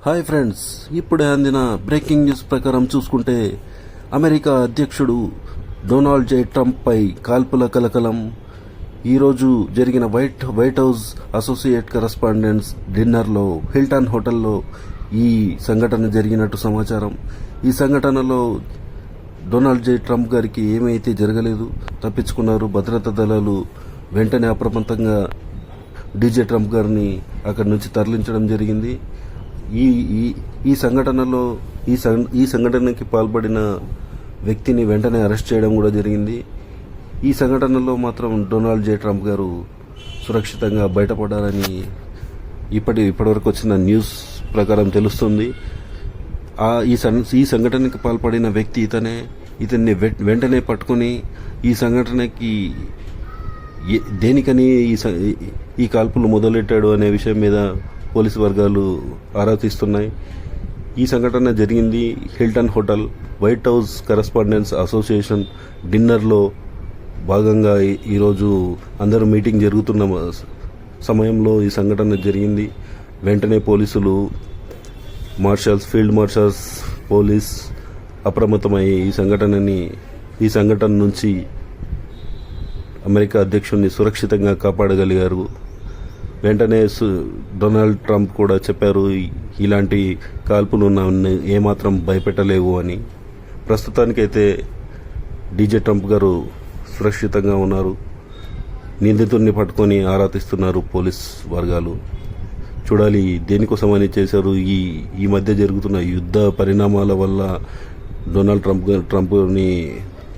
Hi friends, ఇప్పుడే అందిన breaking news ప్రకారం చూసుకుంటే అమెరికా అధ్యక్షుడు డొనాల్డ్ జే ట్రంప్ పై కాల్పుల కలకలం. ఈరోజు జరిగిన వైట్ హౌస్ అసోసియేట్ కరెస్పాండెంట్స్ డిన్నర్లో హిల్టన్ హోటల్లో ఈ సంఘటన జరిగినట్టు సమాచారం. ఈ సంఘటనలో డొనాల్డ్ జే ట్రంప్ గారికి ఏమైతే జరగలేదు, తప్పించుకున్నారు. భద్రతా దళాలు వెంటనే అప్రమత్తంగా డీజే ట్రంప్ గారిని అక్కడి నుంచి తరలించడం జరిగింది. ఈ సంఘటనలో ఈ సంఘటనకి పాల్పడిన వ్యక్తిని వెంటనే అరెస్ట్ చేయడం కూడా జరిగింది. ఈ సంఘటనలో మాత్రం డొనాల్డ్ జే ట్రంప్ గారు సురక్షితంగా బయటపడారని ఇప్పటివరకు వచ్చిన న్యూస్ ప్రకారం తెలుస్తుంది. ఈ సంఘటనకి పాల్పడిన వ్యక్తి ఇతన్ని వెంటనే పట్టుకుని ఈ సంఘటనకి దేనికని ఈ కాల్పులు మొదలెట్టాడు అనే విషయం మీద పోలీసు వర్గాలు ఆరా తీస్తున్నాయి. ఈ సంఘటన జరిగింది Hilton hotel White House correspondents association డిన్నర్లో భాగంగా. ఈరోజు అందరూ మీటింగ్ జరుగుతున్న సమయంలో ఈ సంఘటన జరిగింది. వెంటనే పోలీసులు ఫీల్డ్ మార్షల్స్ పోలీస్ అప్రమత్తమై ఈ సంఘటన నుంచి అమెరికా అధ్యక్షుడిని సురక్షితంగా కాపాడగలిగారు. వెంటనే డొనాల్డ్ ట్రంప్ కూడా చెప్పారు, ఇలాంటి కాల్పులు నన్ను ఏమాత్రం భయపెట్టలేవు అని. ప్రస్తుతానికైతే డీజే ట్రంప్ గారు సురక్షితంగా ఉన్నారు. నిందితుడిని పట్టుకొని ఆరా తీస్తున్నారు పోలీస్ వర్గాలు. చూడాలి దేనికోసమని చేశారు. ఈ మధ్య జరుగుతున్న యుద్ధ పరిణామాల వల్ల డొనాల్డ్ ట్రంప్ని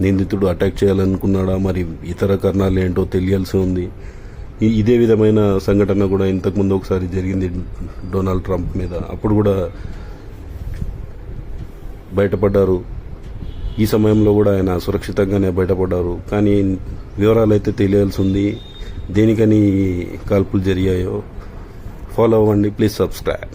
నిందితుడు అటాక్ చేయాలనుకున్నాడా, మరి ఇతర కారణాలు ఏంటో తెలియాల్సి ఉంది. ఇదే విధమైన సంఘటన కూడా ఇంతకుముందు ఒకసారి జరిగింది డొనాల్డ్ ట్రంప్ మీద. అప్పుడు కూడా బయటపడ్డారు. ఈ సమయంలో కూడా ఆయన సురక్షితంగానే బయటపడ్డారు. కానీ వివరాలు అయితే తెలియాల్సి ఉంది, దేనికని కాల్పులు జరిగాయో. ఫాలో అవ్వండి, ప్లీజ్ సబ్స్క్రైబ్.